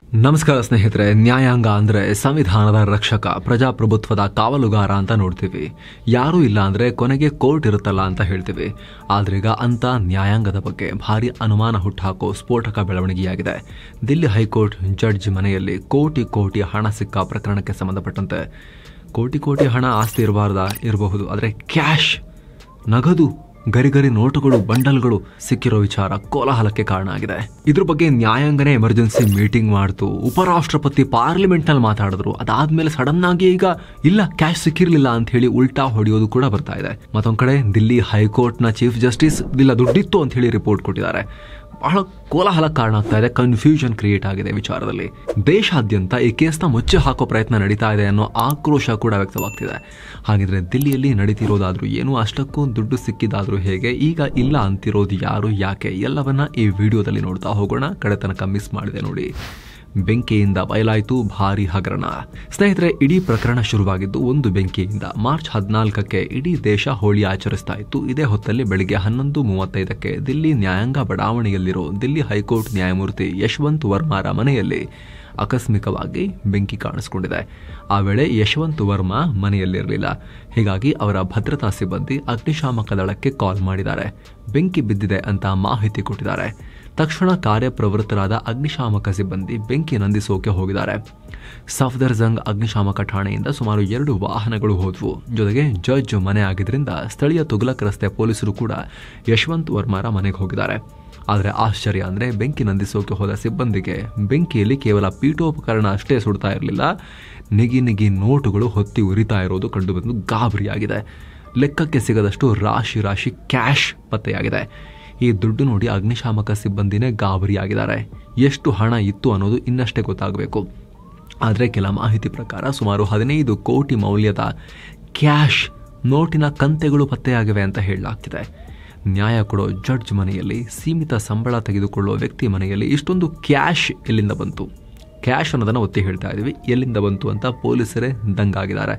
ನಮಸ್ಕಾರ ಸ್ನೇಹಿತರೆ. ನ್ಯಾಯಾಂಗ ಅಂದ್ರೆ ಸಂವಿಧಾನದ ರಕ್ಷಕ, ಪ್ರಜಾಪ್ರಭುತ್ವದ ಕಾವಲುಗಾರ ಅಂತ ನೋಡ್ತೀವಿ. ಯಾರೂ ಇಲ್ಲ ಅಂದ್ರೆ ಕೊನೆಗೆ ಕೋರ್ಟ್ ಇರುತ್ತಲ್ಲ ಅಂತ ಹೇಳ್ತೀವಿ. ಆದ್ರೀಗ ಅಂತ ನ್ಯಾಯಾಂಗದ ಬಗ್ಗೆ ಭಾರಿ ಅನುಮಾನ ಹುಟ್ಟುಹಾಕೋ ಸ್ಫೋಟಕ ಬೆಳವಣಿಗೆಯಾಗಿದೆ. ದಿಲ್ಲಿ ಹೈಕೋರ್ಟ್ ಜಡ್ಜ್ ಮನೆಯಲ್ಲಿ ಕೋಟಿ ಕೋಟಿ ಹಣ ಸಿಕ್ಕ ಪ್ರಕರಣಕ್ಕೆ ಸಂಬಂಧಪಟ್ಟಂತೆ ಕೋಟಿ ಕೋಟಿ ಹಣ ಆಸ್ತಿ ಇರಬಹುದು, ಆದರೆ ಕ್ಯಾಶ್, ನಗದು, ಗರಿಗರಿ ನೋಟುಗಳು, ಬಂಡಲ್ಗಳು ಸಿಕ್ಕಿರೋ ವಿಚಾರ ಕೋಲಾಹಲಕ್ಕೆ ಕಾರಣ ಆಗಿದೆ. ಇದ್ರ ಬಗ್ಗೆ ನ್ಯಾಯಾಂಗನೇ ಎಮರ್ಜೆನ್ಸಿ ಮೀಟಿಂಗ್ ಮಾಡ್ತು. ಉಪರಾಷ್ಟ್ರಪತಿ ಪಾರ್ಲಿಮೆಂಟ್ ನಲ್ಲಿ ಮಾತಾಡಿದ್ರು. ಅದಾದ್ಮೇಲೆ ಸಡನ್ ಆಗಿ ಈಗ ಇಲ್ಲ, ಕ್ಯಾಶ್ ಸಿಕ್ಕಿರ್ಲಿಲ್ಲ ಅಂತ ಹೇಳಿ ಉಲ್ಟಾ ಹೊಡೆಯೋದು ಕೂಡ ಬರ್ತಾ ಇದೆ. ಮತ್ತೊಂದ್ ಕಡೆ ದಿಲ್ಲಿ ಹೈಕೋರ್ಟ್ ನ ಚೀಫ್ ಜಸ್ಟಿಸ್ ಇಲ್ಲ, ದುಡ್ಡಿತ್ತು ಅಂತ ಹೇಳಿ ರಿಪೋರ್ಟ್ ಕೊಟ್ಟಿದ್ದಾರೆ. ಬಹಳ ಕೋಲಾಹಲ ಕಾರಣ ಆಗ್ತಾ ಇದೆ, ಕನ್ಫ್ಯೂಷನ್ ಕ್ರಿಯೇಟ್ ಆಗಿದೆ ವಿಚಾರದಲ್ಲಿ. ದೇಶಾದ್ಯಂತ ಈ ಕೇಸ್ನ ಮುಚ್ಚಿ ಹಾಕೋ ಪ್ರಯತ್ನ ನಡೀತಾ ಇದೆ ಅನ್ನೋ ಆಕ್ರೋಶ ಕೂಡ ವ್ಯಕ್ತವಾಗ್ತಿದೆ. ಹಾಗಿದ್ರೆ ದಿಲ್ಲಿಯಲ್ಲಿ ನಡೀತಿರೋದಾದ್ರೂ ಏನು, ಅಷ್ಟಕ್ಕೂ ದುಡ್ಡು ಸಿಕ್ಕಿದಾದ್ರೂ ಹೇಗೆ, ಈಗ ಇಲ್ಲ ಅಂತಿರೋದು ಯಾರು, ಯಾಕೆ, ಎಲ್ಲವನ್ನ ಈ ವಿಡಿಯೋದಲ್ಲಿ ನೋಡ್ತಾ ಹೋಗೋಣ. ಕಡೆ ತನಕ ಮಿಸ್ ಮಾಡಿದೆ ನೋಡಿ. ಬೆಂಕಿಯಿಂದ ಬಯಲಾಯಿತು ಭಾರಿ ಹಗರಣ. ಸ್ನೇಹಿತರೆ, ಇಡೀ ಪ್ರಕರಣ ಶುರುವಾಗಿದ್ದು ಒಂದು ಬೆಂಕಿಯಿಂದ. ಮಾರ್ಚ್ 14ಕ್ಕೆ ಇಡೀ ದೇಶ ಹೋಳಿ ಆಚರಿಸ್ತಾ ಇತ್ತು. ಇದೇ ಹೊತ್ತಲ್ಲಿ ಬೆಳಿಗ್ಗೆ 11:35ಕ್ಕೆ ದಿಲ್ಲಿ ನ್ಯಾಯಾಂಗ ಬಡಾವಣೆಯಲ್ಲಿರೋ ದಿಲ್ಲಿ ಹೈಕೋರ್ಟ್ ನ್ಯಾಯಮೂರ್ತಿ ಯಶವಂತ್ ವರ್ಮಾರ ಮನೆಯಲ್ಲಿ ಆಕಸ್ಮಿಕವಾಗಿ ಬೆಂಕಿ ಕಾಣಿಸಿಕೊಂಡಿದೆ. ಆ ವೇಳೆ ಯಶವಂತ್ ವರ್ಮಾ ಮನೆಯಲ್ಲಿರಲಿಲ್ಲ. ಹೀಗಾಗಿ ಅವರ ಭದ್ರತಾ ಸಿಬ್ಬಂದಿ ಅಗ್ನಿಶಾಮಕ ದಳಕ್ಕೆ ಕಾಲ್ ಮಾಡಿದ್ದಾರೆ. ಬೆಂಕಿ ಬಿದ್ದಿದೆ ಅಂತ ಮಾಹಿತಿ ಕೊಟ್ಟಿದ್ದಾರೆ. ತಕ್ಷಣ ಕಾರ್ಯಪ್ರವೃತ್ತರಾದ ಅಗ್ನಿಶಾಮಕ ಸಿಬ್ಬಂದಿ ಬೆಂಕಿ ನಂದಿಸೋಕೆ ಹೋಗಿದ್ದಾರೆ. ಸಫ್ದರ್ಜಂಗ್ ಅಗ್ನಿಶಾಮಕ ಠಾಣೆಯಿಂದ ಸುಮಾರು 2 ವಾಹನಗಳು ಹೋದ್ವು. ಜೊತೆಗೆ ಜಡ್ಜ್ ಮನೆ ಆಗಿದ್ರಿಂದ ಸ್ಥಳೀಯ ತುಘಲಕ್ ರಸ್ತೆ ಪೊಲೀಸರು ಕೂಡ ಯಶವಂತ್ ವರ್ಮಾರ ಮನೆಗೆ ಹೋಗಿದ್ದಾರೆ. ಆದರೆ ಆಶ್ಚರ್ಯ ಅಂದ್ರೆ ಬೆಂಕಿ ನಂದಿಸೋಕೆ ಹೋದ ಸಿಬ್ಬಂದಿಗೆ ಬೆಂಕಿಯಲ್ಲಿ ಕೇವಲ ಪೀಠೋಪಕರಣ ಅಷ್ಟೇ ಸುಡ್ತಾ ಇರಲಿಲ್ಲ, ನಿಗಿ ನೋಟುಗಳು ಹೊತ್ತಿ ಉರಿತಾ ಇರೋದು ಕಂಡುಬಂದು ಗಾಬರಿಯಾಗಿದೆ. ಲೆಕ್ಕಕ್ಕೆ ಸಿಗದಷ್ಟು ರಾಶಿ ರಾಶಿ ಕ್ಯಾಶ್ ಪತ್ತೆಯಾಗಿದೆ. ಈ ದುಡ್ಡು ನೋಡಿ ಅಗ್ನಿಶಾಮಕ ಸಿಬ್ಬಂದಿನೇ ಗಾಬರಿಯಾಗಿದ್ದಾರೆ. ಎಷ್ಟು ಹಣ ಇತ್ತು ಅನ್ನೋದು ಇನ್ನಷ್ಟೇ ಗೊತ್ತಾಗಬೇಕು. ಆದರೆ ಕೆಲ ಮಾಹಿತಿ ಪ್ರಕಾರ ಸುಮಾರು 15 ಕೋಟಿ ಮೌಲ್ಯದ ಕ್ಯಾಶ್ ನೋಟಿನ ಕಂತೆಗಳು ಪತ್ತೆಯಾಗಿವೆ ಅಂತ ಹೇಳಲಾಗ್ತಿದೆ. ನ್ಯಾಯ ಕೊಡೋ ಜಡ್ಜ್ ಮನೆಯಲ್ಲಿ, ಸೀಮಿತ ಸಂಬಳ ತೆಗೆದುಕೊಳ್ಳೋ ವ್ಯಕ್ತಿ ಮನೆಯಲ್ಲಿ ಇಷ್ಟೊಂದು ಕ್ಯಾಶ್ ಎಲ್ಲಿಂದ ಬಂತು? ಕ್ಯಾಶ್ ಅನ್ನೋದನ್ನು ಒತ್ತಿ ಹೇಳ್ತಾ ಇದ್ದೀವಿ. ಎಲ್ಲಿಂದ ಬಂತು ಅಂತ ಪೊಲೀಸರೇ ದಂಗಾಗಿದ್ದಾರೆ.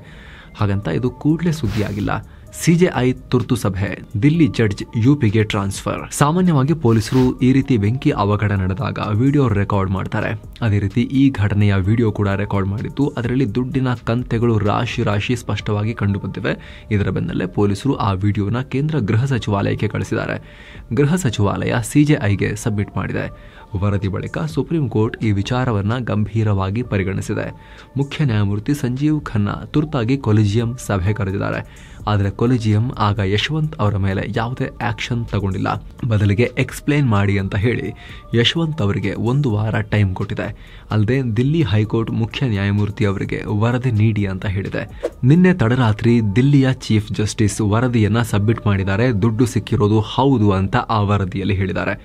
ಹಾಗಂತ ಇದು ಕೂಡಲೇ ಸುದ್ದಿಯಾಗಿಲ್ಲ. ಸಿಜೆಐ ತುರ್ತು ಸಭೆ, ದಿಲ್ಲಿ ಜಡ್ಜ್ ಯುಪಿಗೆ ಟ್ರಾನ್ಸ್ಫರ್. ಸಾಮಾನ್ಯವಾಗಿ ಪೊಲೀಸರು ಈ ರೀತಿ ಬೆಂಕಿ ಅವಘಡ ನಡೆದಾಗ ವಿಡಿಯೋ ರೆಕಾರ್ಡ್ ಮಾಡ್ತಾರೆ. ಅದೇ ರೀತಿ ಈ ಘಟನೆಯ ವಿಡಿಯೋ ಕೂಡ ರೆಕಾರ್ಡ್ ಮಾಡಿದ್ದು. ಅದರಲ್ಲಿ ದುಡ್ಡಿನ ಕಂತೆಗಳು ರಾಶಿ ರಾಶಿ ಸ್ಪಷ್ಟವಾಗಿ ಕಂಡು ಬಂದಿವೆ. ಇದರ ಬೆನ್ನಲ್ಲೇ ಪೊಲೀಸರು ಆ ವಿಡಿಯೋನ ಕೇಂದ್ರ ಗೃಹ ಸಚಿವಾಲಯಕ್ಕೆ ಕಳಿಸಿದ್ದಾರೆ. ಗೃಹ ಸಚಿವಾಲಯ ಸಿಜೆಐಗೆ ಸಬ್ಮಿಟ್ ಮಾಡಿದೆ. ವರದಿ ಬಳಿಕ ಸುಪ್ರೀಂ ಕೋರ್ಟ್ ಈ ವಿಚಾರವನ್ನ ಗಂಭೀರವಾಗಿ ಪರಿಗಣಿಸಿದೆ. ಮುಖ್ಯ ನ್ಯಾಯಮೂರ್ತಿ ಸಂಜೀವ್ ಖನ್ನಾ ತುರ್ತಾಗಿ ಕೊಲಿಜಿಯಂ ಸಭೆ ಕರೆದಿದ್ದಾರೆ. ಆದರೆ ಕೊಲಿಜಿಯಂ ಆಗ ಯಶವಂತ್ ಅವರ ಮೇಲೆ ಯಾವುದೇ ಆಕ್ಷನ್ ತಗೊಂಡಿಲ್ಲ. ಬದಲಿಗೆ ಎಕ್ಸ್ಪ್ಲೇನ್ ಮಾಡಿ ಅಂತ ಹೇಳಿ ಯಶವಂತ್ ಅವರಿಗೆ 1 ವಾರ ಟೈಮ್ ಕೊಟ್ಟಿದೆ. ಅಲ್ಲದೆ ದಿಲ್ಲಿ ಹೈಕೋರ್ಟ್ ಮುಖ್ಯ ನ್ಯಾಯಮೂರ್ತಿ ಅವರಿಗೆ ವರದಿ ನೀಡಿ ಅಂತ ಹೇಳಿದೆ. ನಿನ್ನೆ ತಡರಾತ್ರಿ ದಿಲ್ಲಿಯ ಚೀಫ್ ಜಸ್ಟಿಸ್ ವರದಿಯನ್ನ ಸಬ್ಮಿಟ್ ಮಾಡಿದ್ದಾರೆ. ದುಡ್ಡು ಸಿಕ್ಕಿರೋದು ಹೌದು ಅಂತ ಆ ವರದಿಯಲ್ಲಿ ಹೇಳಿದ್ದಾರೆ.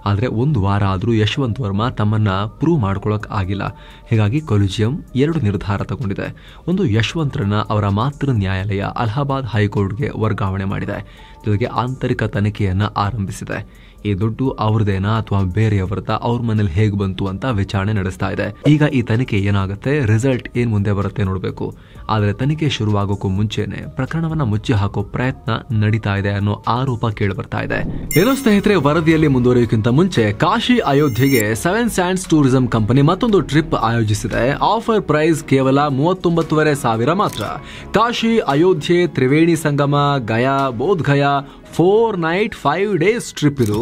ಆದರೆ 1 ವಾರ ಆದರೂ ಯಶವಂತ್ ವರ್ಮಾ ತಮ್ಮನ್ನ ಪ್ರೂವ್ ಮಾಡ್ಕೊಳ್ಳೋಕೆ ಆಗಿಲ್ಲ. ಹೀಗಾಗಿ ಕೊಲಿಜಿಯಂ 2 ನಿರ್ಧಾರ ತಗೊಂಡಿದೆ. ಒಂದು, ಯಶವಂತ್ರನ್ನ ಅವರ ಮಾತೃ ನ್ಯಾಯಾಲಯ ಅಲಹಾಬಾದ್ ಹೈಕೋರ್ಟ್ಗೆ ವರ್ಗಾವಣೆ ಮಾಡಿದೆ. ಜೊತೆಗೆ ಆಂತರಿಕ ತನಿಖೆಯನ್ನ ಆರಂಭಿಸಿದೆ. ಈ ದುಡ್ಡು ಅವ್ರದೇನಾ ಅಥವಾ ಬೇರೆಯವರದ, ಅವ್ರ ಮನೇಲಿ ಹೇಗೆ ಬಂತು ಅಂತ ವಿಚಾರಣೆ ನಡೆಸ್ತಾ ಇದೆ. ಈಗ ಈ ತನಿಖೆ ಏನಾಗುತ್ತೆ, ರಿಸಲ್ಟ್ ಏನ್ ಮುಂದೆ ಬರುತ್ತೆ ನೋಡಬೇಕು. ಆದರೆ ತನಿಖೆ ಶುರುವಾಗೋಕ್ಕೂ ಮುಂಚೆನೆ ಪ್ರಕರಣವನ್ನ ಮುಚ್ಚಿ ಹಾಕೋ ಪ್ರಯತ್ನ ನಡೀತಾ ಇದೆ ಅನ್ನೋ ಆರೋಪ ಕೇಳಿ ಬರ್ತಾ ಇದೆ. ಏನೋ ಸ್ನೇಹಿತರೆ, ವರದಿಯಲ್ಲಿ ಮುಂದುವರಿಯೋಕ್ಕಿಂತ ಮುಂಚೆ ಕಾಶಿ ಅಯೋಧ್ಯೆಗೆ 7 ಸ್ಯಾಂಡ್ಸ್ ಟೂರಿಸಂ ಕಂಪನಿ ಮತ್ತೊಂದು ಟ್ರಿಪ್ ಆಯೋಜಿಸಿದೆ. ಆಫರ್ ಪ್ರೈಸ್ ಕೇವಲ 39,500 ಮಾತ್ರ. Kashi Ayodhya Triveni Sangam Gaya Bodh Gaya 4 night 5 days trip ಇದು.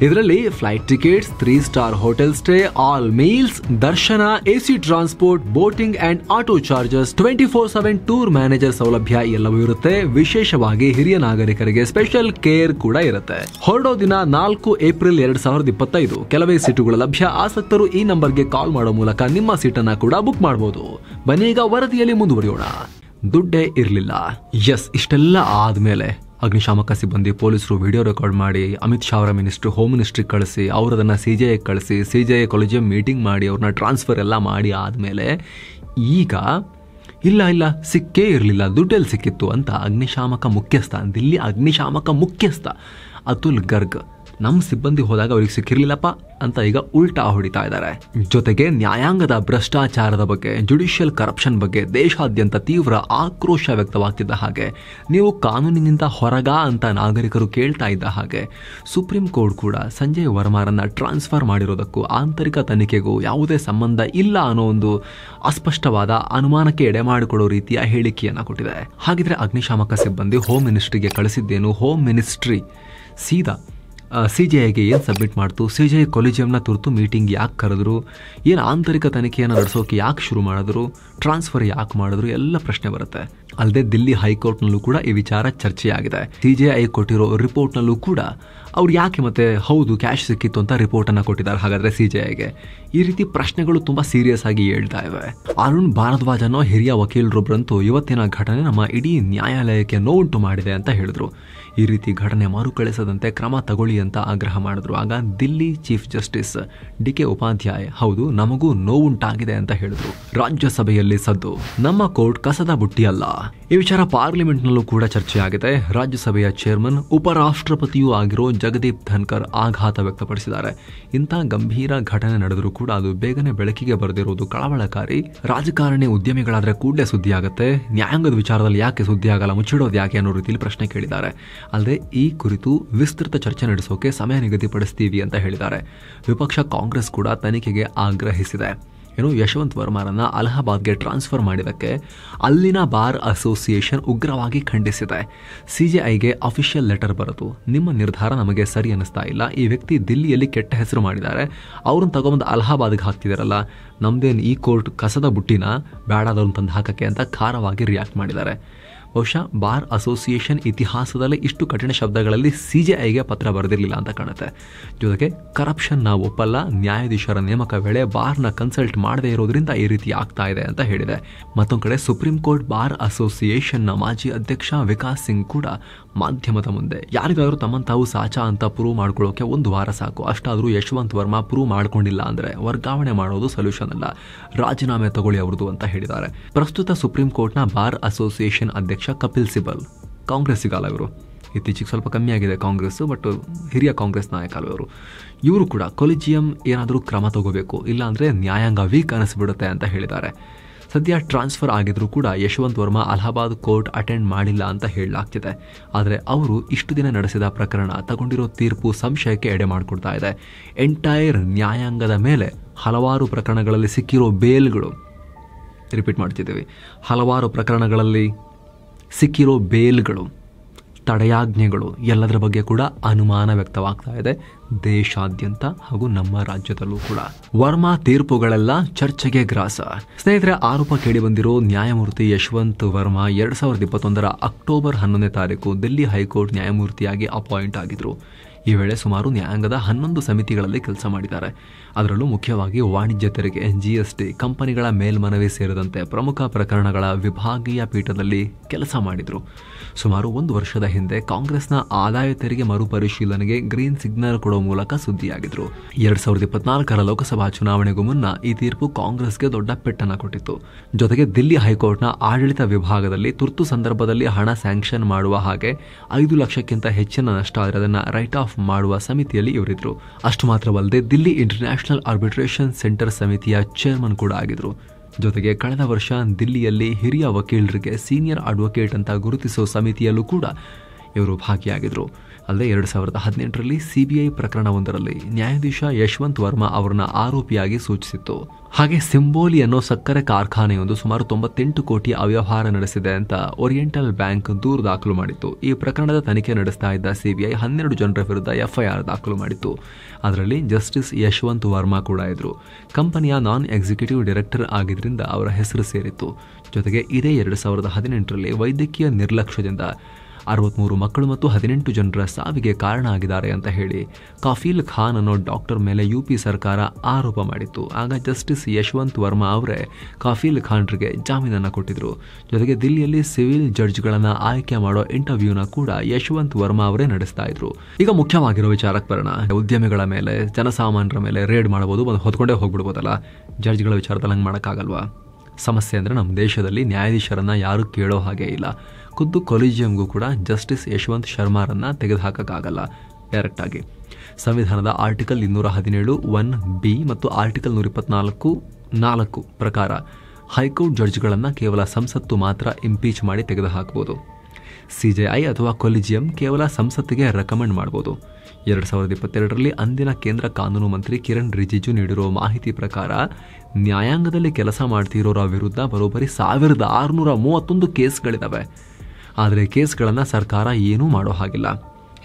ಇದರಲ್ಲಿ flight tickets, 3 star hotel stay, all meals, ದರ್ಶನ, AC transport, boating and auto charges, 24/7 tour manager ಸೌಲಭ್ಯ ಎಲ್ಲವೂ ಇರುತ್ತೆ. ವಿಶೇಷವಾಗಿ ಹಿರಿಯ ನಾಗರಿಕರಿಗೆ ಸ್ಪೆಷಲ್ ಕೇರ್ ಕೂಡ ಇರುತ್ತೆ. ಹೊರಡೋ ದಿನ 4 ಏಪ್ರಿಲ್ 2025. ಕೆಲವೇ ಸೀಟುಗಳು ಲಭ್ಯ. ಆಸಕ್ತರು ಈ ನಂಬರ್ಗೆ ಕಾಲ್ ಮಾಡೋ ಮೂಲಕ ನಿಮ್ಮ ಸೀಟನ್ನ ಕೂಡ ಬುಕ್ ಮಾಡಬಹುದು. ಬನ್ನಿ ಈಗ ವರದಿಯಲ್ಲಿ ಮುಂದುವರಿಯೋಣ. ದುಡ್ಡೇ ಇರಲಿಲ್ಲ. ಎಸ್, ಇಷ್ಟೆಲ್ಲ ಆದ್ಮೇಲೆ ಅಗ್ನಿಶಾಮಕ ಸಿಬ್ಬಂದಿ ಪೊಲೀಸರು ವಿಡಿಯೋ ರೆಕಾರ್ಡ್ ಮಾಡಿ ಅಮಿತ್ ಶಾ ಅವರ ಹೋಮ್ ಮಿನಿಸ್ಟ್ರಿಗೆ ಕಳಿಸಿ ಅವರದನ್ನ ಸಿಜೆಐ ಕಳಿಸಿ ಸಿಜೆಐ ಕೊಲಿಜಿಯಂ ಮೀಟಿಂಗ್ ಮಾಡಿ ಅವ್ರನ್ನ ಟ್ರಾನ್ಸ್ಫರ್ ಎಲ್ಲ ಮಾಡಿ ಆದ್ಮೇಲೆ ಈಗ ಇಲ್ಲ ಸಿಕ್ಕೇ ಇರಲಿಲ್ಲ, ದುಡ್ಡೆಲ್ಲಿ ಸಿಕ್ಕಿತ್ತು ಅಂತ ಅಗ್ನಿಶಾಮಕ ಮುಖ್ಯಸ್ಥ, ದಿಲ್ಲಿ ಅಗ್ನಿಶಾಮಕ ಮುಖ್ಯಸ್ಥ ಅತುಲ್ ಗರ್ಗ್ ನಮ್ಮ ಸಿಬ್ಬಂದಿ ಹೋದಾಗ ಅವ್ರಿಗೆ ಸಿಕ್ಕಿರ್ಲಿಲ್ಲಪ್ಪ ಅಂತ ಈಗ ಉಲ್ಟಾ ಹೊಡಿತಾ ಇದ್ದಾರೆ. ಜೊತೆಗೆ ನ್ಯಾಯಾಂಗದ ಭ್ರಷ್ಟಾಚಾರದ ಬಗ್ಗೆ, ಜುಡಿಷಿಯಲ್ ಕರಪ್ಷನ್ ಬಗ್ಗೆ ದೇಶಾದ್ಯಂತ ತೀವ್ರ ಆಕ್ರೋಶ ವ್ಯಕ್ತವಾಗ್ತಿದ್ದ ಹಾಗೆ, ನೀವು ಕಾನೂನಿನಿಂದ ಹೊರಗಾ ಅಂತ ನಾಗರಿಕರು ಕೇಳ್ತಾ ಇದ್ದ ಹಾಗೆ, ಸುಪ್ರೀಂ ಕೋರ್ಟ್ ಕೂಡ ಸಂಜಯ್ ವರ್ಮಾರನ್ನ ಟ್ರಾನ್ಸ್ಫರ್ ಮಾಡಿರೋದಕ್ಕೂ ಆಂತರಿಕ ತನಿಖೆಗೂ ಯಾವುದೇ ಸಂಬಂಧ ಇಲ್ಲ ಅನ್ನೋ ಒಂದು ಅಸ್ಪಷ್ಟವಾದ ಅನುಮಾನಕ್ಕೆ ಎಡೆ ಮಾಡಿಕೊಡೋ ರೀತಿಯ ಹೇಳಿಕೆಯನ್ನ ಕೊಟ್ಟಿದೆ. ಹಾಗಿದ್ರೆ ಅಗ್ನಿಶಾಮಕ ಸಿಬ್ಬಂದಿ ಹೋಮ್ ಮಿನಿಸ್ಟ್ರಿಗೆ ಕಳಿಸಿದ್ದೇನು? ಹೋಮ್ ಮಿನಿಸ್ಟ್ರಿ ಸೀದಾ CJIಗೆ ಏನು ಸಬ್ಮಿಟ್ ಮಾಡ್ತು? CJI ಕೊಲಿಜಿಯಂನ ತುರ್ತು ಮೀಟಿಂಗ್ ಯಾಕೆ ಕರೆದ್ರು? ಏನು ಆಂತರಿಕ ತನಿಖೆಯನ್ನು ನಡೆಸೋಕೆ ಯಾಕೆ ಶುರು ಮಾಡಿದ್ರು? ಟ್ರಾನ್ಸ್ಫರ್ ಯಾಕೆ ಮಾಡಿದ್ರು? ಎಲ್ಲ ಪ್ರಶ್ನೆ ಬರುತ್ತೆ. ಅಲ್ಲದೆ ದಿಲ್ಲಿ ಹೈಕೋರ್ಟ್ನಲ್ಲೂ ಕೂಡ ಈ ವಿಚಾರ ಚರ್ಚೆಯಾಗಿದೆ. CJI ಕೊಟ್ಟಿರೋ ರಿಪೋರ್ಟ್ನಲ್ಲೂ ಕೂಡ ಅವ್ರು ಯಾಕೆ ಮತ್ತೆ ಹೌದು ಕ್ಯಾಶ್ ಸಿಕ್ಕಿತ್ತು ಅಂತ ರಿಪೋರ್ಟನ್ನು ಕೊಟ್ಟಿದ್ದಾರೆ ಹಾಗಾದ್ರೆ CJIಗೆ. ಈ ರೀತಿ ಪ್ರಶ್ನೆಗಳು ತುಂಬಾ ಸೀರಿಯಸ್ ಆಗಿ ಹೇಳ್ತಾ ಇವೆ. ಅರುಣ್ ಭಾರದ್ವಾಜ್ ಅನ್ನೋ ಹಿರಿಯ ವಕೀಲರೊಬ್ಬರಂತೂ ಇವತ್ತಿನ ಘಟನೆ ನಮ್ಮ ಇಡೀ ನ್ಯಾಯಾಲಯಕ್ಕೆ ನೋವುಂಟು ಮಾಡಿದೆ ಅಂತ ಹೇಳಿದ್ರು. ಈ ರೀತಿ ಘಟನೆ ಮರುಕಳಿಸದಂತೆ ಕ್ರಮ ತಗೊಳ್ಳಿ ಅಂತ ಆಗ್ರಹ ಮಾಡಿದ್ರು. ಆಗ Delhi chief justice DK Upadhyaya ಹೌದು ನಮಗೂ ನೋವುಂಟಾಗಿದೆ ಅಂತ ಹೇಳಿದ್ರು. ರಾಜ್ಯಸಭೆಯಲ್ಲಿ ಸದ್ದು, ನಮ್ಮ ಕೋರ್ಟ್ ಕಸದ ಬುಟ್ಟಿ ಅಲ್ಲ. ಈ ವಿಚಾರ ಪಾರ್ಲಿಮೆಂಟ್ನಲ್ಲೂ ಕೂಡ ಚರ್ಚೆಯಾಗಿದೆ. ರಾಜ್ಯಸಭೆಯ ಚೇರ್ಮನ್ ಉಪರಾಷ್ಟ್ರಪತಿಯೂ ಆಗಿರೋ ಜಗದೀಪ್ ಧನ್ಕರ್ ಆಘಾತ ವ್ಯಕ್ತಪಡಿಸಿದ್ದಾರೆ. ಇಂಥ ಗಂಭೀರ ಘಟನೆ ನಡೆದರೂ ಕೂಡ ಅದು ಬೇಗನೆ ಬೆಳಕಿಗೆ ಬರೆದಿರುವುದು ಕಳವಳಕಾರಿ. ರಾಜಕಾರಣಿ ಉದ್ಯಮಿಗಳಾದ್ರೆ ಕೂಡಲೇ ಸುದ್ದಿ ಆಗುತ್ತೆ, ನ್ಯಾಯಾಂಗದ ವಿಚಾರದಲ್ಲಿ ಯಾಕೆ ಸುದ್ದಿ ಆಗಲ್ಲ, ಮುಚ್ಚಿಡೋದು ಯಾಕೆ ಅನ್ನೋ ರೀತಿಯಲ್ಲಿ ಪ್ರಶ್ನೆ ಕೇಳಿದ್ದಾರೆ. ಅಲ್ಲದೆ ಈ ಕುರಿತು ವಿಸ್ತೃತ ಚರ್ಚೆ ನಡೆಸೋಕೆ ಸಮಯ ನಿಗದಿಪಡಿಸ್ತೀವಿ ಅಂತ ಹೇಳಿದ್ದಾರೆ. ವಿಪಕ್ಷ ಕಾಂಗ್ರೆಸ್ ಕೂಡ ತನಿಖೆಗೆ ಆಗ್ರಹಿಸಿದೆ. ಯಶವಂತ್ ವರ್ಮಾರನ್ನ ಅಲಹಾಬಾದ್ಗೆ ಟ್ರಾನ್ಸ್ಫರ್ ಮಾಡಿದಕ್ಕೆ ಅಲ್ಲಿನ ಬಾರ್ ಅಸೋಸಿಯೇಷನ್ ಉಗ್ರವಾಗಿ ಖಂಡಿಸಿದೆ. CJIಗೆ ಅಫಿಷಿಯಲ್ ಲೆಟರ್ ಬರೆದು, ನಿಮ್ಮ ನಿರ್ಧಾರ ನಮಗೆ ಸರಿ ಅನ್ನಿಸ್ತಾ ಇಲ್ಲ, ಈ ವ್ಯಕ್ತಿ ದಿಲ್ಲಿಯಲ್ಲಿ ಕೆಟ್ಟ ಹೆಸರು ಮಾಡಿದ್ದಾರೆ, ಅವ್ರನ್ನ ತಗೊಂಬಂದು ಅಲಹಾಬಾದ್ಗೆ ಹಾಕ್ತಿದಾರಲ್ಲ, ನಮ್ದೇನು ಈ ಕೋರ್ಟ್ ಕಸದ ಬುಟ್ಟಿನ ಬೇಡಾದವ್ರನ್ನ ತಂದು ಹಾಕಕ್ಕೆ ಅಂತ ಖಾರವಾಗಿ ರಿಯಾಕ್ಟ್ ಮಾಡಿದ್ದಾರೆ. ಬಹುಶಃ ಬಾರ್ ಅಸೋಸಿಯೇಷನ್ ಇತಿಹಾಸದಲ್ಲೇ ಇಷ್ಟು ಕಠಿಣ ಶಬ್ದಗಳಲ್ಲಿ CJIಗೆ ಪತ್ರ ಬರೆದಿರಲಿಲ್ಲ ಅಂತ ಕಾಣುತ್ತೆ. ಜೊತೆಗೆ ಕರಪ್ಷನ್ ನಾವು ಒಪ್ಪಲ್ಲ, ನ್ಯಾಯಾಧೀಶರ ನೇಮಕ ವೇಳೆ ಬಾರ್ನ ಕನ್ಸಲ್ಟ್ ಮಾಡದೇ ಇರೋದ್ರಿಂದ ಈ ರೀತಿ ಆಗ್ತಾ ಇದೆ ಅಂತ ಹೇಳಿದೆ. ಮತ್ತೊಂದು ಕಡೆ ಸುಪ್ರೀಂ ಕೋರ್ಟ್ ಬಾರ್ ಅಸೋಸಿಯೇಷನ್ನ ಮಾಜಿ ಅಧ್ಯಕ್ಷ ವಿಕಾಸ್ ಸಿಂಗ್ ಕೂಡ ಮಾಧ್ಯಮದ ಮುಂದೆ ಯಾರಿಗಾದ್ರೂ ತಮ್ಮನ್ನು ತಾವು ಸಾಚಾ ಅಂತ ಪ್ರೂವ್ ಮಾಡ್ಕೊಳ್ಳೋಕೆ 1 ವಾರ ಸಾಕು, ಅಷ್ಟಾದರೂ ಯಶವಂತ್ ವರ್ಮಾ ಪ್ರೂವ್ ಮಾಡ್ಕೊಂಡಿಲ್ಲ ಅಂದ್ರೆ ವರ್ಗಾವಣೆ ಮಾಡೋದು ಸೊಲ್ಯೂಷನ್ ಅಲ್ಲ, ರಾಜೀನಾಮೆ ತಗೊಳ್ಳಿ ಅವ್ರದ್ದು ಅಂತ ಹೇಳಿದ್ದಾರೆ. ಪ್ರಸ್ತುತ ಸುಪ್ರೀಂ ಕೋರ್ಟ್ನ ಬಾರ್ ಅಸೋಸಿಯೇಷನ್ ಅಧ್ಯಕ್ಷ ಕಪಿಲ್ ಸಿಬಲ್ ಕಾಂಗ್ರೆಸ್ಸಿಗಾಲ ಇವರು. ಇತ್ತೀಚೆಗೆ ಸ್ವಲ್ಪ ಕಮ್ಮಿ ಆಗಿದೆ ಕಾಂಗ್ರೆಸ್, ಬಟ್ ಹಿರಿಯ ಕಾಂಗ್ರೆಸ್ ನಾಯಕ ಅಲ್ವರು. ಇವರು ಕೂಡ ಕೊಲಿಜಿಯಂ ಏನಾದರೂ ಕ್ರಮ ತಗೋಬೇಕು, ಇಲ್ಲಾಂದ್ರೆ ನ್ಯಾಯಾಂಗ ವೀಕ್ ಅನಿಸ್ಬಿಡುತ್ತೆ ಅಂತ ಹೇಳಿದ್ದಾರೆ. ಸದ್ಯ ಟ್ರಾನ್ಸ್ಫರ್ ಆಗಿದ್ರೂ ಕೂಡ ಯಶವಂತ್ ವರ್ಮಾ ಅಲಹಾಬಾದ್ ಕೋರ್ಟ್ ಅಟೆಂಡ್ ಮಾಡಿಲ್ಲ ಅಂತ ಹೇಳಲಾಗ್ತಿದೆ. ಆದರೆ ಅವರು ಇಷ್ಟು ದಿನ ನಡೆಸಿದ ಪ್ರಕರಣ, ತಗೊಂಡಿರೋ ತೀರ್ಪು ಸಂಶಯಕ್ಕೆ ಎಡೆ ಮಾಡಿಕೊಡ್ತಾ ಇದೆ. ಎಂಟೈರ್ ನ್ಯಾಯಾಂಗದ ಮೇಲೆ ಹಲವಾರು ಪ್ರಕರಣಗಳಲ್ಲಿ ಸಿಕ್ಕಿರೋ ಬೇಲ್ಗಳು, ರಿಪೀಟ್ ಮಾಡ್ತಿದ್ದೀವಿ, ಹಲವಾರು ಪ್ರಕರಣಗಳಲ್ಲಿ ಸಿಕ್ಕಿರೋ ಬೇಲ್ಗಳು, ತಡೆಯಾಜ್ಞೆಗಳು ಎಲ್ಲದರ ಬಗ್ಗೆ ಕೂಡ ಅನುಮಾನ ವ್ಯಕ್ತವಾಗ್ತಾ ಇದೆ ದೇಶಾದ್ಯಂತ ಹಾಗೂ ನಮ್ಮ ರಾಜ್ಯದಲ್ಲೂ ಕೂಡ. ವರ್ಮಾ ತೀರ್ಪುಗಳೆಲ್ಲ ಚರ್ಚೆಗೆ ಗ್ರಾಸ. ಸ್ನೇಹಿತರೆ, ಆರೋಪ ಕೇಳಿಬಂದಿರೋ ನ್ಯಾಯಮೂರ್ತಿ ಯಶವಂತ್ ವರ್ಮಾ 2021 ಅಕ್ಟೋಬರ್ 11ನೇ ತಾರೀಕು ದಿಲ್ಲಿ ಹೈಕೋರ್ಟ್ ನ್ಯಾಯಮೂರ್ತಿಯಾಗಿ ಅಪಾಯಿಂಟ್ ಆಗಿದ್ರು. ಈ ವೇಳೆ ಸುಮಾರು ನ್ಯಾಯಾಂಗದ 11 ಸಮಿತಿಗಳಲ್ಲಿ ಕೆಲಸ ಮಾಡಿದ್ದಾರೆ. ಅದರಲ್ಲೂ ಮುಖ್ಯವಾಗಿ ವಾಣಿಜ್ಯ ತೆರಿಗೆ, GST, ಕಂಪನಿಗಳ ಮೇಲ್ಮನವಿ ಸೇರಿದಂತೆ ಪ್ರಮುಖ ಪ್ರಕರಣಗಳ ವಿಭಾಗೀಯ ಪೀಠದಲ್ಲಿ ಕೆಲಸ ಮಾಡಿದ್ರು. ಸುಮಾರು 1 ವರ್ಷದ ಹಿಂದೆ ಕಾಂಗ್ರೆಸ್ನ ಆದಾಯ ತೆರಿಗೆ ಮರುಪರಿಶೀಲನೆಗೆ ಗ್ರೀನ್ ಸಿಗ್ನಲ್ ಕೊಡೋ ಮೂಲಕ ಸುದ್ದಿಯಾಗಿದ್ರು. 2024 ಲೋಕಸಭಾ ಚುನಾವಣೆಗೂ ಮುನ್ನ ಈ ತೀರ್ಪು ಕಾಂಗ್ರೆಸ್ಗೆ ದೊಡ್ಡ ಪೆಟ್ಟನ್ನು ಕೊಟ್ಟಿತ್ತು. ಜೊತೆಗೆ ದಿಲ್ಲಿ ಹೈಕೋರ್ಟ್ನ ಆಡಳಿತ ವಿಭಾಗದಲ್ಲಿ ತುರ್ತು ಸಂದರ್ಭದಲ್ಲಿ ಹಣ ಸ್ಯಾಂಕ್ಷನ್ ಮಾಡುವ ಹಾಗೆ 5 ಲಕ್ಷಕ್ಕಿಂತ ಹೆಚ್ಚಿನ ನಷ್ಟ ಆದರೆ ಅದನ್ನು ರೈಟ್ ಆಫ್ ಮಾಡುವ ಸಮಿತಿಯಲ್ಲಿ ಇವರಿದ್ರು. ಅಷ್ಟು ಮಾತ್ರವಲ್ಲದೆ ದಿಲ್ಲಿ ಇಂಟರ್ನ್ಯಾಷನಲ್ ಆರ್ಬಿಟ್ರೇಷನ್ ಸೆಂಟರ್ ಸಮಿತಿಯ ಚೇರ್ಮನ್ ಕೂಡ ಆಗಿದ್ರು. ಜೊತೆಗೆ ಕಳೆದ ವರ್ಷ ದಿಲ್ಲಿಯಲ್ಲಿ ಹಿರಿಯ ವಕೀಲರಿಗೆ ಸೀನಿಯರ್ ಅಡ್ವೊಕೇಟ್ ಅಂತ ಗುರುತಿಸೋ ಸಮಿತಿಯಲ್ಲೂ ಕೂಡ ಇವರು ಭಾಗಿಯಾಗಿದ್ರು. ಅಲ್ಲದೆ 2018ರಲ್ಲಿ CBI ಪ್ರಕರಣವೊಂದರಲ್ಲಿ ನ್ಯಾಯಾಧೀಶ ಯಶವಂತ್ ವರ್ಮಾ ಅವರನ್ನ ಆರೋಪಿಯಾಗಿ ಸೂಚಿಸಿತ್ತು. ಹಾಗೆ ಸಿಂಬೋಲಿ ಅನ್ನೋ ಸಕ್ಕರೆ ಕಾರ್ಖಾನೆಯೊಂದು ಸುಮಾರು 98 ಕೋಟಿ ಅವ್ಯವಹಾರ ನಡೆಸಿದೆ ಅಂತ ಓರಿಯೆಂಟಲ್ ಬ್ಯಾಂಕ್ ದೂರು ದಾಖಲು ಮಾಡಿತ್ತು. ಈ ಪ್ರಕರಣದ ತನಿಖೆ ನಡೆಸ್ತಾ ಇದ್ದ CBI 12 ಜನರ ವಿರುದ್ಧ FIR ದಾಖಲು ಮಾಡಿತ್ತು. ಅದರಲ್ಲಿ ಜಸ್ಟಿಸ್ ಯಶವಂತ್ ವರ್ಮಾ ಕೂಡ ಇದ್ರು. ಕಂಪನಿಯ ನಾನ್ ಎಕ್ಸಿಕ್ಯೂಟಿವ್ ಡೈರೆಕ್ಟರ್ ಆಗಿದ್ರಿಂದ ಅವರ ಹೆಸರು ಸೇರಿತ್ತು. ಜೊತೆಗೆ ಇದೇ 2018ರಲ್ಲಿ ವೈದ್ಯಕೀಯ ನಿರ್ಲಕ್ಷ್ಯದಿಂದ 63 ಮಕ್ಕಳು ಮತ್ತು 18 ಜನರ ಸಾವಿಗೆ ಕಾರಣ ಆಗಿದ್ದಾರೆ ಅಂತ ಹೇಳಿ ಕಾಫೀಲ್ ಖಾನ್ ಅನ್ನೋ ಡಾಕ್ಟರ್ ಮೇಲೆ UP ಸರ್ಕಾರ ಆರೋಪ ಮಾಡಿತ್ತು. ಆಗ ಜಸ್ಟಿಸ್ ಯಶವಂತ್ ವರ್ಮಾ ಅವರೇ ಕಾಫೀಲ್ ಖಾನ್ರಿಗೆ ಜಾಮೀನನ್ನು ಕೊಟ್ಟಿದ್ರು. ಜೊತೆಗೆ ದಿಲ್ಲಿಯಲ್ಲಿ ಸಿವಿಲ್ ಜಡ್ಜ್ಗಳನ್ನು ಆಯ್ಕೆ ಮಾಡೋ ಇಂಟರ್ವ್ಯೂನ ಕೂಡ ಯಶವಂತ್ ವರ್ಮಾ ಅವರೇ ನಡೆಸ್ತಾ ಇದ್ರು. ಈಗ ಮುಖ್ಯವಾಗಿರೋ ವಿಚಾರಕ್ಕೆ ಬರೋಣ. ಉದ್ಯಮಿಗಳ ಮೇಲೆ, ಜನಸಾಮಾನ್ಯರ ಮೇಲೆ ರೇಡ್ ಮಾಡಬಹುದು, ಹೊತ್ಕೊಂಡೇ ಹೋಗ್ಬಿಡ್ಬೋದಲ್ಲ. ಜಡ್ಜ್ಗಳ ವಿಚಾರದಲ್ಲಿ ಹಂಗೆ ಮಾಡೋಕ್ಕಾಗಲ್ವಾ? ಸಮಸ್ಯೆ ಅಂದರೆ ನಮ್ಮ ದೇಶದಲ್ಲಿ ನ್ಯಾಯಾಧೀಶರನ್ನ ಯಾರು ಕೇಳೋ ಹಾಗೆ ಇಲ್ಲ. ಖುದ್ದು ಕೊಲಿಜಿಯಂಗೂ ಕೂಡ ಜಸ್ಟಿಸ್ ಯಶವಂತ್ ಶರ್ಮಾರನ್ನ ತೆಗೆದುಹಾಕಕ್ಕಾಗಲ್ಲ ಡೈರೆಕ್ಟಾಗಿ. ಸಂವಿಧಾನದ ಆರ್ಟಿಕಲ್ 217(1)(b) ಮತ್ತು ಆರ್ಟಿಕಲ್ 124(4) ಪ್ರಕಾರ ಹೈಕೋರ್ಟ್ ಜಡ್ಜ್ಗಳನ್ನು ಕೇವಲ ಸಂಸತ್ತು ಮಾತ್ರ ಇಂಪೀಚ್ ಮಾಡಿ ತೆಗೆದುಹಾಕಬಹುದು. CJI ಅಥವಾ ಕೊಲಿಜಿಯಂ ಕೇವಲ ಸಂಸತ್ತಿಗೆ ರೆಕಮೆಂಡ್ ಮಾಡಬಹುದು. 2022ರಲ್ಲಿ ಅಂದಿನ ಕೇಂದ್ರ ಕಾನೂನು ಮಂತ್ರಿ ಕಿರಣ್ ರಿಜಿಜು ನೀಡಿರೋ ಮಾಹಿತಿ ಪ್ರಕಾರ ನ್ಯಾಯಾಂಗದಲ್ಲಿ ಕೆಲಸ ಮಾಡ್ತಿರೋರ ವಿರುದ್ಧ ಬರೋಬ್ಬರಿ 1631 ಕೇಸ್ಗಳಿದ್ದಾವೆ. ಆದರೆ ಕೇಸ್ಗಳನ್ನು ಸರ್ಕಾರ ಏನೂ ಮಾಡೋ ಹಾಗಿಲ್ಲ.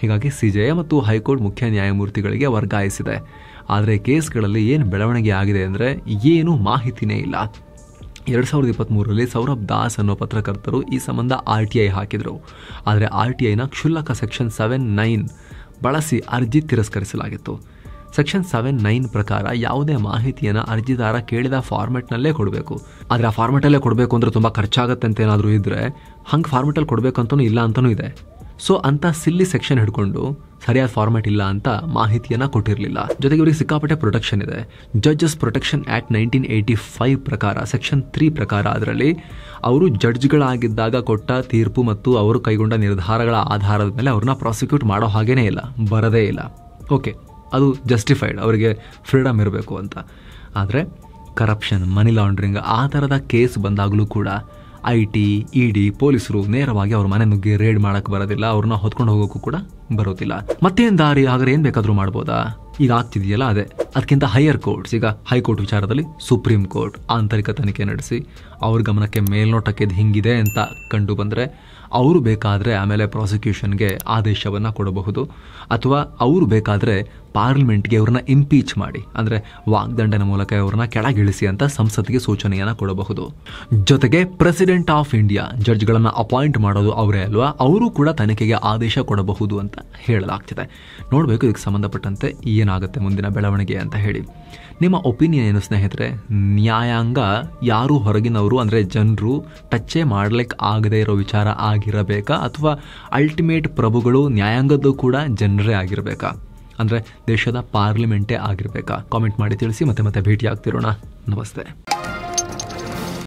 ಹೀಗಾಗಿ CJI ಮತ್ತು ಹೈಕೋರ್ಟ್ ಮುಖ್ಯ ನ್ಯಾಯಮೂರ್ತಿಗಳಿಗೆ ವರ್ಗಾಯಿಸಿದೆ. ಆದರೆ ಕೇಸ್ಗಳಲ್ಲಿ ಏನು ಬೆಳವಣಿಗೆ ಆಗಿದೆ ಅಂದರೆ ಏನೂ ಮಾಹಿತಿನೇ ಇಲ್ಲ. 2023ರಲ್ಲಿ ಸೌರಭ್ ದಾಸ್ ಅನ್ನೋ ಪತ್ರಕರ್ತರು ಈ ಸಂಬಂಧ RTI ಹಾಕಿದರು. ಆದರೆ RTIನ ಕ್ಷುಲ್ಲಕ ಸೆಕ್ಷನ್ 7(9) ಬಳಸಿ ಅರ್ಜಿ ತಿರಸ್ಕರಿಸಲಾಗಿತ್ತು. ಸೆಕ್ಷನ್ 7(9) ಪ್ರಕಾರ ಯಾವುದೇ ಮಾಹಿತಿಯನ್ನು ಅರ್ಜಿದಾರ ಕೇಳಿದ ಫಾರ್ಮೆಟ್ನಲ್ಲೇ ಕೊಡಬೇಕು. ಆದರೆ ಆ ಫಾರ್ಮೆಟಲ್ಲೇ ಕೊಡಬೇಕು ಅಂದರೆ ತುಂಬ ಖರ್ಚಾಗತ್ತೆ ಅಂತ ಏನಾದರೂ ಇದ್ದರೆ ಹಂಗೆ ಫಾರ್ಮೆಟಲ್ಲಿ ಕೊಡಬೇಕಂತನೂ ಇಲ್ಲ ಅಂತಲೂ ಇದೆ. ಸೊ ಅಂಥ ಸಿಲ್ಲಿ ಸೆಕ್ಷನ್ ಹಿಡ್ಕೊಂಡು ಸರಿಯಾದ ಫಾರ್ಮೆಟ್ ಇಲ್ಲ ಅಂತ ಮಾಹಿತಿಯನ್ನು ಕೊಟ್ಟಿರಲಿಲ್ಲ. ಜೊತೆಗೆ ಇವರಿಗೆ ಸಿಕ್ಕಾಪಟ್ಟೆ ಪ್ರೊಟೆಕ್ಷನ್ ಇದೆ. ಜಡ್ಜಸ್ ಪ್ರೊಟೆಕ್ಷನ್ ಆ್ಯಕ್ಟ್ 1985 ಪ್ರಕಾರ ಸೆಕ್ಷನ್ 3 ಪ್ರಕಾರ ಅದರಲ್ಲಿ ಅವರು ಜಡ್ಜ್ಗಳಾಗಿದ್ದಾಗ ಕೊಟ್ಟ ತೀರ್ಪು ಮತ್ತು ಅವರು ಕೈಗೊಂಡ ನಿರ್ಧಾರಗಳ ಆಧಾರದ ಮೇಲೆ ಅವ್ರನ್ನ ಪ್ರಾಸಿಕ್ಯೂಟ್ ಮಾಡೋ ಹಾಗೇನೇ ಇಲ್ಲ, ಬರದೇ ಇಲ್ಲ. ಓಕೆ, ಅದು ಜಸ್ಟಿಫೈಡ್, ಅವರಿಗೆ ಫ್ರೀಡಮ್ ಇರಬೇಕು ಅಂತ. ಆದರೆ ಕರಪ್ಷನ್, ಮನಿ ಲಾಂಡ್ರಿಂಗ್ ಆ ಥರದ ಕೇಸ್ ಬಂದಾಗಲೂ ಕೂಡ IT, ED ಪೊಲೀಸರು ನೇರವಾಗಿ ಅವ್ರ ಮನೆ ನುಗ್ಗಿ ರೇಡ್ ಮಾಡೋಕ್ಕೆ ಬರೋದಿಲ್ಲ, ಅವ್ರನ್ನ ಹೊತ್ಕೊಂಡು ಹೋಗೋಕ್ಕೂ ಕೂಡ ಬರೋದಿಲ್ಲ. ಮತ್ತೇನು ದಾರಿ? ಹಾಗಾದ್ರೆ ಏನು ಬೇಕಾದರೂ ಮಾಡ್ಬೋದಾ? ಈಗ ಆಗ್ತಿದೆಯಲ್ಲ ಅದೇ. ಅದಕ್ಕಿಂತ ಹೈಯರ್ ಕೋರ್ಟ್ಸ್, ಈಗ ಹೈಕೋರ್ಟ್ ವಿಚಾರದಲ್ಲಿ ಸುಪ್ರೀಂ ಕೋರ್ಟ್ ಆಂತರಿಕ ತನಿಖೆ ನಡೆಸಿ ಅವ್ರ ಗಮನಕ್ಕೆ ಮೇಲ್ನೋಟಕ್ಕೆ ಇದು ಹಿಂಗಿದೆ ಅಂತ ಕಂಡು ಬಂದರೆ ಅವರು ಬೇಕಾದರೆ ಆಮೇಲೆ ಪ್ರಾಸಿಕ್ಯೂಷನ್ಗೆ ಆದೇಶವನ್ನು ಕೊಡಬಹುದು. ಅಥವಾ ಅವರು ಬೇಕಾದರೆ ಪಾರ್ಲಿಮೆಂಟ್ಗೆ ಅವ್ರನ್ನ ಇಂಪೀಚ್ ಮಾಡಿ, ಅಂದರೆ ವಾಗ್ದಂಡನೆ ಮೂಲಕ ಅವ್ರನ್ನ ಕೆಳಗಿಳಿಸಿ ಅಂತ ಸಂಸತ್ತಿಗೆ ಸೂಚನೆಯನ್ನು ಕೊಡಬಹುದು. ಜೊತೆಗೆ ಪ್ರೆಸಿಡೆಂಟ್ ಆಫ್ ಇಂಡಿಯಾ ಜಡ್ಜ್ಗಳನ್ನು ಅಪಾಯಿಂಟ್ ಮಾಡೋದು ಅವರೇ ಅಲ್ವಾ, ಅವರು ಕೂಡ ತನಿಖೆಗೆ ಆದೇಶ ಕೊಡಬಹುದು ಅಂತ ಹೇಳಲಾಗ್ತಿದೆ. ನೋಡಬೇಕು ಇದಕ್ಕೆ ಸಂಬಂಧಪಟ್ಟಂತೆ ಏನಾಗುತ್ತೆ ಮುಂದಿನ ಬೆಳವಣಿಗೆ ಅಂತ ಹೇಳಿ. ನಿಮ್ಮ ಒಪಿನಿಯನ್ ಏನು ಸ್ನೇಹಿತರೆ? ನ್ಯಾಯಾಂಗ ಯಾರು ಹೊರಗಿನವರು ಅಂದರೆ ಜನರು ಟಚ್ಚೇ ಮಾಡ್ಲಿಕ್ಕೆ ಆಗದೇ ಇರೋ ವಿಚಾರ ಆಗಿರಬೇಕಾ, ಅಥವಾ ಅಲ್ಟಿಮೇಟ್ ಪ್ರಭುಗಳು ನ್ಯಾಯಾಂಗದ್ದು ಕೂಡ ಜನರೇ ಆಗಿರಬೇಕಾ, ಅಂದರೆ ದೇಶದ ಪಾರ್ಲಿಮೆಂಟೇ ಆಗಿರಬೇಕಾ? ಕಾಮೆಂಟ್ ಮಾಡಿ ತಿಳಿಸಿ. ಮತ್ತೆ ಭೇಟಿ ಆಗ್ತಿರೋಣ. ನಮಸ್ತೆ.